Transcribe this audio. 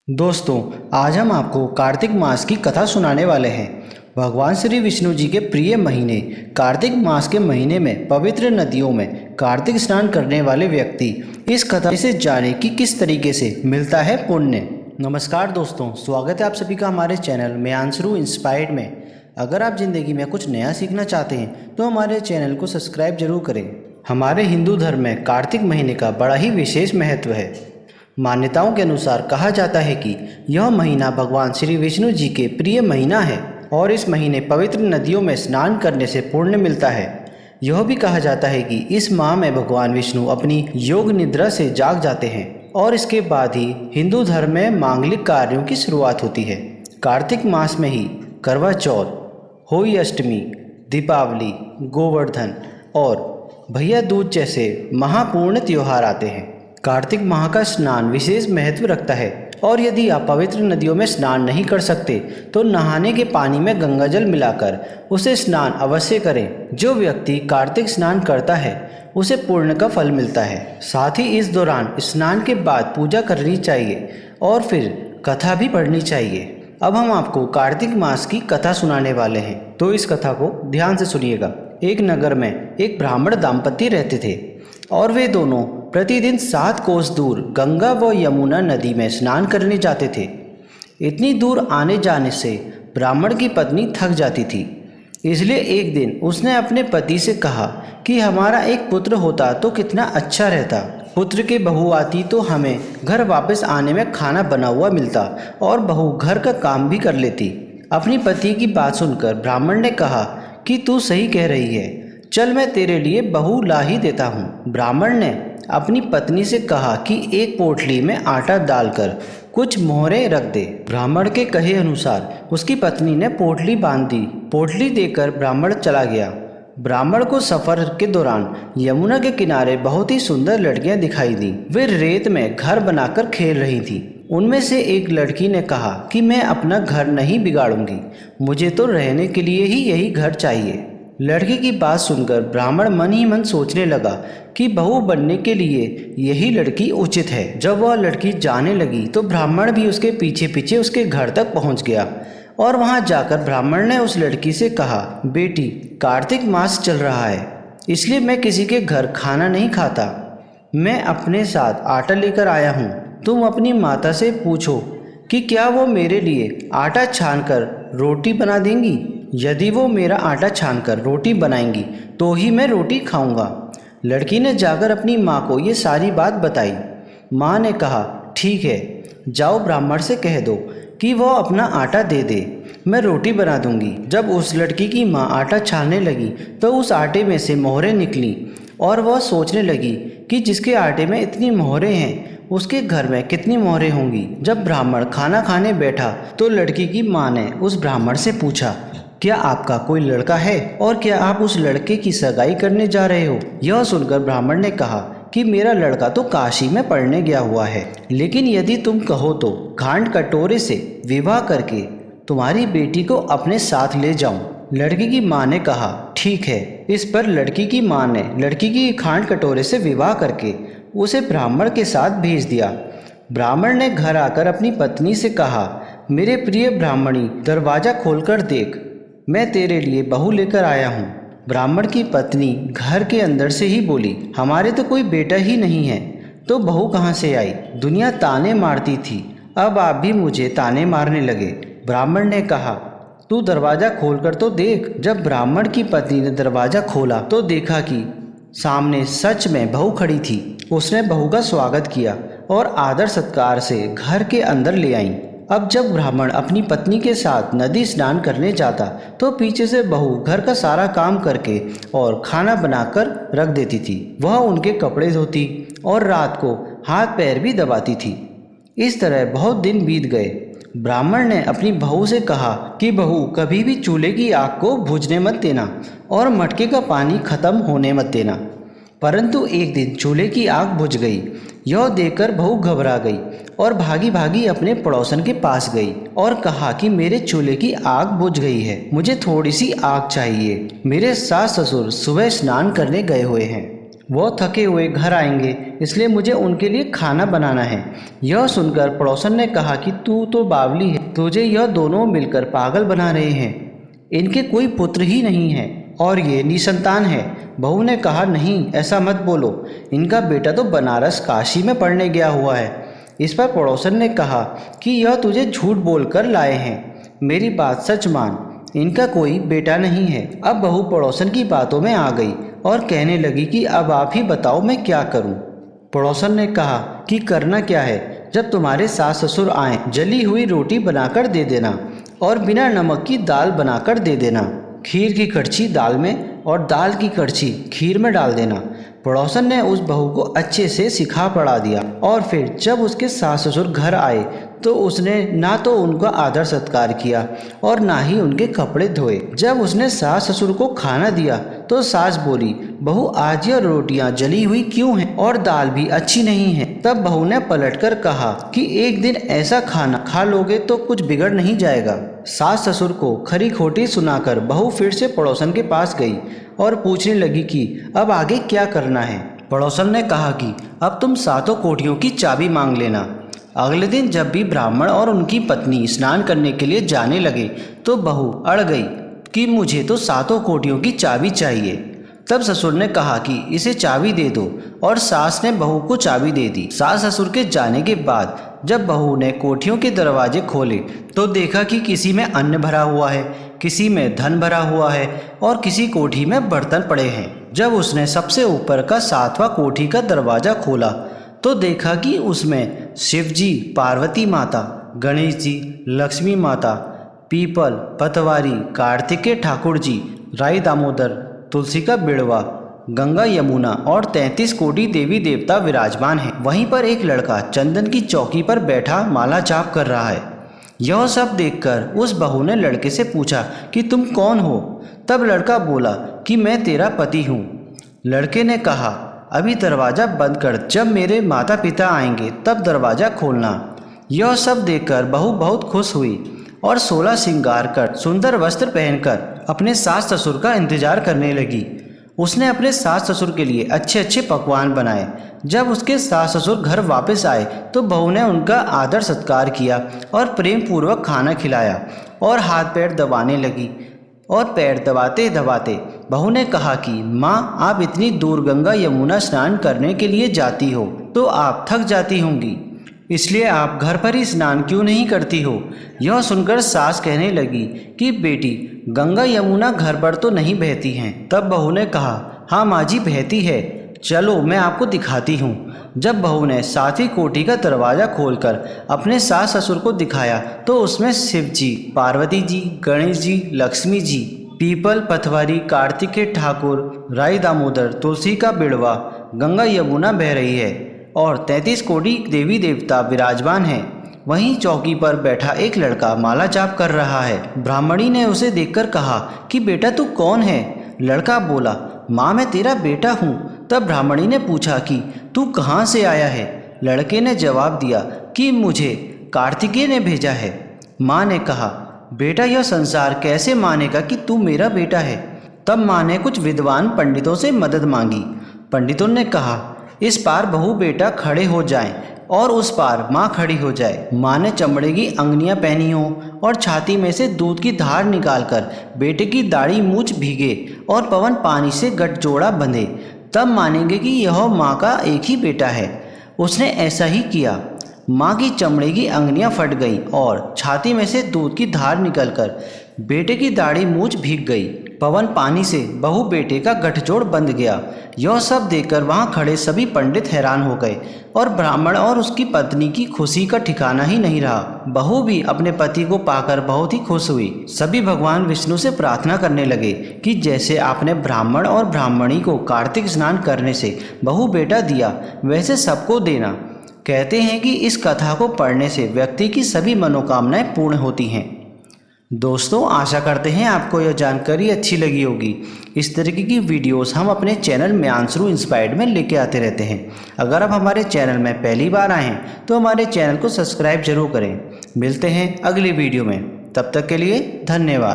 दोस्तों, आज हम आपको कार्तिक मास की कथा सुनाने वाले हैं। भगवान श्री विष्णु जी के प्रिय महीने कार्तिक मास के महीने में पवित्र नदियों में कार्तिक स्नान करने वाले व्यक्ति इस कथा से जाने कि किस तरीके से मिलता है पुण्य। नमस्कार दोस्तों, स्वागत है आप सभी का हमारे चैनल में आंसरू इंस्पायर्ड में। अगर आप ज़िंदगी में कुछ नया सीखना चाहते हैं तो हमारे चैनल को सब्सक्राइब जरूर करें। हमारे हिंदू धर्म में कार्तिक महीने का बड़ा ही विशेष महत्व है। मान्यताओं के अनुसार कहा जाता है कि यह महीना भगवान श्री विष्णु जी के प्रिय महीना है और इस महीने पवित्र नदियों में स्नान करने से पुण्य मिलता है। यह भी कहा जाता है कि इस माह में भगवान विष्णु अपनी योग निद्रा से जाग जाते हैं और इसके बाद ही हिंदू धर्म में मांगलिक कार्यों की शुरुआत होती है। कार्तिक मास में ही करवा चौथ, होली अष्टमी, दीपावली, गोवर्धन और भैया दूज जैसे महापूर्ण त्योहार आते हैं। कार्तिक माह का स्नान विशेष महत्व रखता है और यदि आप पवित्र नदियों में स्नान नहीं कर सकते तो नहाने के पानी में गंगाजल मिलाकर उसे स्नान अवश्य करें। जो व्यक्ति कार्तिक स्नान करता है उसे पुण्य का फल मिलता है। साथ ही इस दौरान स्नान के बाद पूजा करनी चाहिए और फिर कथा भी पढ़नी चाहिए। अब हम आपको कार्तिक मास की कथा सुनाने वाले हैं, तो इस कथा को ध्यान से सुनिएगा। एक नगर में एक ब्राह्मण दाम्पत्य रहते थे और वे दोनों प्रतिदिन 7 कोस दूर गंगा व यमुना नदी में स्नान करने जाते थे। इतनी दूर आने जाने से ब्राह्मण की पत्नी थक जाती थी, इसलिए एक दिन उसने अपने पति से कहा कि हमारा एक पुत्र होता तो कितना अच्छा रहता। पुत्र के बहू आती तो हमें घर वापस आने में खाना बना हुआ मिलता और बहू घर का काम भी कर लेती। अपनी पति की बात सुनकर ब्राह्मण ने कहा कि तू सही कह रही है, चल मैं तेरे लिए बहू ला ही देता हूँ। ब्राह्मण ने अपनी पत्नी से कहा कि एक पोटली में आटा डालकर कुछ मोहरें रख दे। ब्राह्मण के कहे अनुसार उसकी पत्नी ने पोटली बांध दी। पोटली देकर ब्राह्मण चला गया। ब्राह्मण को सफर के दौरान यमुना के किनारे बहुत ही सुंदर लड़कियां दिखाई दी। वे रेत में घर बनाकर खेल रही थी। उनमें से एक लड़की ने कहा कि मैं अपना घर नहीं बिगाड़ूंगी, मुझे तो रहने के लिए ही यही घर चाहिए। लड़की की बात सुनकर ब्राह्मण मन ही मन सोचने लगा कि बहू बनने के लिए यही लड़की उचित है। जब वह लड़की जाने लगी तो ब्राह्मण भी उसके पीछे पीछे उसके घर तक पहुंच गया और वहां जाकर ब्राह्मण ने उस लड़की से कहा, बेटी, कार्तिक मास चल रहा है इसलिए मैं किसी के घर खाना नहीं खाता। मैं अपने साथ आटा लेकर आया हूँ। तुम अपनी माता से पूछो कि क्या वो मेरे लिए आटा छानकर रोटी बना देंगी। यदि वो मेरा आटा छानकर रोटी बनाएंगी तो ही मैं रोटी खाऊंगा। लड़की ने जाकर अपनी माँ को ये सारी बात बताई। माँ ने कहा, ठीक है, जाओ ब्राह्मण से कह दो कि वो अपना आटा दे दे, मैं रोटी बना दूंगी। जब उस लड़की की माँ आटा छानने लगी तो उस आटे में से मोहरें निकली और वह सोचने लगी कि जिसके आटे में इतनी मोहरें हैं उसके घर में कितनी मोहरें होंगी। जब ब्राह्मण खाना खाने बैठा तो लड़की की माँ ने उस ब्राह्मण से पूछा, क्या आपका कोई लड़का है और क्या आप उस लड़के की सगाई करने जा रहे हो। यह सुनकर ब्राह्मण ने कहा कि मेरा लड़का तो काशी में पढ़ने गया हुआ है, लेकिन यदि तुम कहो तो खांड कटोरे से विवाह करके तुम्हारी बेटी को अपने साथ ले जाऊं। लड़की की माँ ने कहा, ठीक है। इस पर लड़की की माँ ने लड़की की खांड कटोरे से विवाह करके उसे ब्राह्मण के साथ भेज दिया। ब्राह्मण ने घर आकर अपनी पत्नी से कहा, मेरे प्रिय ब्राह्मणी, दरवाज़ा खोलकर देख, मैं तेरे लिए बहू लेकर आया हूँ। ब्राह्मण की पत्नी घर के अंदर से ही बोली, हमारे तो कोई बेटा ही नहीं है तो बहू कहाँ से आई। दुनिया ताने मारती थी, अब आप भी मुझे ताने मारने लगे। ब्राह्मण ने कहा, तू दरवाज़ा खोलकर तो देख। जब ब्राह्मण की पत्नी ने दरवाज़ा खोला तो देखा कि सामने सच में बहू खड़ी थी। उसने बहू का स्वागत किया और आदर सत्कार से घर के अंदर ले आई। अब जब ब्राह्मण अपनी पत्नी के साथ नदी स्नान करने जाता तो पीछे से बहू घर का सारा काम करके और खाना बनाकर रख देती थी। वह उनके कपड़े धोती और रात को हाथ पैर भी दबाती थी। इस तरह बहुत दिन बीत गए। ब्राह्मण ने अपनी बहू से कहा कि बहू, कभी भी चूल्हे की आग को बुझने मत देना और मटके का पानी खत्म होने मत देना। परंतु एक दिन चूल्हे की आग बुझ गई। यह देखकर बहू घबरा गई और भागी भागी अपने पड़ोसन के पास गई और कहा कि मेरे चूल्हे की आग बुझ गई है, मुझे थोड़ी सी आग चाहिए। मेरे सास ससुर सुबह स्नान करने गए हुए हैं। वो थके हुए घर आएंगे, इसलिए मुझे उनके लिए खाना बनाना है। यह सुनकर पड़ोसन ने कहा कि तू तो बावली है, तुझे यह दोनों मिलकर पागल बना रहे हैं। इनके कोई पुत्र ही नहीं है और ये निसंतान है। बहू ने कहा, नहीं ऐसा मत बोलो, इनका बेटा तो बनारस काशी में पढ़ने गया हुआ है। इस पर पड़ोसन ने कहा कि यह तुझे झूठ बोलकर लाए हैं, मेरी बात सच मान, इनका कोई बेटा नहीं है। अब बहू पड़ोसन की बातों में आ गई और कहने लगी कि अब आप ही बताओ मैं क्या करूं। पड़ोसन ने कहा कि करना क्या है, जब तुम्हारे सास ससुर आए जली हुई रोटी बनाकर दे देना और बिना नमक की दाल बनाकर दे देना। खीर की कड़छी दाल में और दाल की कड़छी खीर में डाल देना। पड़ोसन ने उस बहू को अच्छे से सिखा पढ़ा दिया और फिर जब उसके सास ससुर घर आए तो उसने ना तो उनका आदर सत्कार किया और ना ही उनके कपड़े धोए। जब उसने सास ससुर को खाना दिया तो सास बोली, बहू आज यह रोटियां जली हुई क्यों हैं और दाल भी अच्छी नहीं है। तब बहू ने पलटकर कहा कि एक दिन ऐसा खाना खा लोगे तो कुछ बिगड़ नहीं जाएगा। सास ससुर को खरी खोटी सुनाकर बहू फिर से पड़ोसन के पास गई और पूछने लगी कि अब आगे क्या करना है। पड़ोसन ने कहा कि अब तुम सातों कोठियों की चाबी मांग लेना। अगले दिन जब भी ब्राह्मण और उनकी पत्नी स्नान करने के लिए जाने लगे तो बहू अड़ गई कि मुझे तो सातों कोठियों की चाबी चाहिए। तब ससुर ने कहा कि इसे चाबी दे दो और सास ने बहू को चाबी दे दी। सास ससुर के जाने के बाद जब बहू ने कोठियों के दरवाजे खोले तो देखा कि किसी में अन्न भरा हुआ है, किसी में धन भरा हुआ है और किसी कोठी में बर्तन पड़े हैं। जब उसने सबसे ऊपर का 7वां कोठी का दरवाज़ा खोला तो देखा कि उसमें शिव जी, पार्वती माता, गणेश जी, लक्ष्मी माता, पीपल, पतवारी, कार्तिकेय ठाकुर जी, राई दामोदर, तुलसी का बिड़वा, गंगा यमुना और 33 कोटि देवी देवता विराजमान हैं। वहीं पर एक लड़का चंदन की चौकी पर बैठा माला जाप कर रहा है। यह सब देखकर उस बहू ने लड़के से पूछा कि तुम कौन हो। तब लड़का बोला कि मैं तेरा पति हूँ। लड़के ने कहा, अभी दरवाज़ा बंद कर, जब मेरे माता पिता आएंगे तब दरवाज़ा खोलना। यह सब देखकर बहू बहुत खुश हुई और 16 श्रृंगार कर सुंदर वस्त्र पहनकर अपने सास ससुर का इंतजार करने लगी। उसने अपने सास ससुर के लिए अच्छे अच्छे पकवान बनाए। जब उसके सास ससुर घर वापस आए तो बहू ने उनका आदर सत्कार किया और प्रेम पूर्वक खाना खिलाया और हाथ पैर दबाने लगी। और पैर दबाते दबाते बहू ने कहा कि माँ, आप इतनी दूर गंगा यमुना स्नान करने के लिए जाती हो तो आप थक जाती होंगी, इसलिए आप घर पर ही स्नान क्यों नहीं करती हो। यह सुनकर सास कहने लगी कि बेटी, गंगा यमुना घर पर तो नहीं बहती हैं। तब बहू ने कहा, हाँ माँ जी बहती है, चलो मैं आपको दिखाती हूँ। जब बहू ने 7वीं कोठी का दरवाज़ा खोलकर अपने सास ससुर को दिखाया तो उसमें शिव जी, पार्वती जी, गणेश जी, लक्ष्मी जी, पीपल, पथवारी, कार्तिकेय ठाकुर, राई दामोदर, तुलसी का बिड़वा, गंगा यमुना बह रही है और 33 कोटि देवी देवता विराजमान हैं। वहीं चौकी पर बैठा एक लड़का माला जाप कर रहा है। ब्राह्मणी ने उसे देखकर कहा कि बेटा तू कौन है। लड़का बोला, माँ मैं तेरा बेटा हूँ। तब ब्राह्मणी ने पूछा कि तू कहाँ से आया है। लड़के ने जवाब दिया कि मुझे कार्तिकेय ने भेजा है। माँ ने कहा, बेटा यह संसार कैसे मानेगा कि तू मेरा बेटा है। तब माँ ने कुछ विद्वान पंडितों से मदद मांगी। पंडितों ने कहा, इस पार बहू बेटा खड़े हो जाएं और उस पार माँ खड़ी हो जाए। माँ ने चमड़े की अंगनियाँ पहनी हो और छाती में से दूध की धार निकालकर बेटे की दाढ़ी मूछ भीगे और पवन पानी से गठजोड़ा बंधे, तब मानेंगे कि यह माँ का एक ही बेटा है। उसने ऐसा ही किया। माँ की चमड़े की अंगनियाँ फट गई और छाती में से दूध की धार निकलकर बेटे की दाढ़ी मूछ भीग गई। पवन पानी से बहू बेटे का गठजोड़ बंध गया। यह सब देखकर वहाँ खड़े सभी पंडित हैरान हो गए और ब्राह्मण और उसकी पत्नी की खुशी का ठिकाना ही नहीं रहा। बहू भी अपने पति को पाकर बहुत ही खुश हुई। सभी भगवान विष्णु से प्रार्थना करने लगे कि जैसे आपने ब्राह्मण और ब्राह्मणी को कार्तिक स्नान करने से बहू बेटा दिया, वैसे सबको देना। कहते हैं कि इस कथा को पढ़ने से व्यक्ति की सभी मनोकामनाएं पूर्ण होती हैं। दोस्तों, आशा करते हैं आपको यह जानकारी अच्छी लगी होगी। इस तरीके की वीडियोस हम अपने चैनल म्यांसरू इंस्पायर्ड में लेके आते रहते हैं। अगर आप हमारे चैनल में पहली बार आए हैं तो हमारे चैनल को सब्सक्राइब जरूर करें। मिलते हैं अगली वीडियो में, तब तक के लिए धन्यवाद।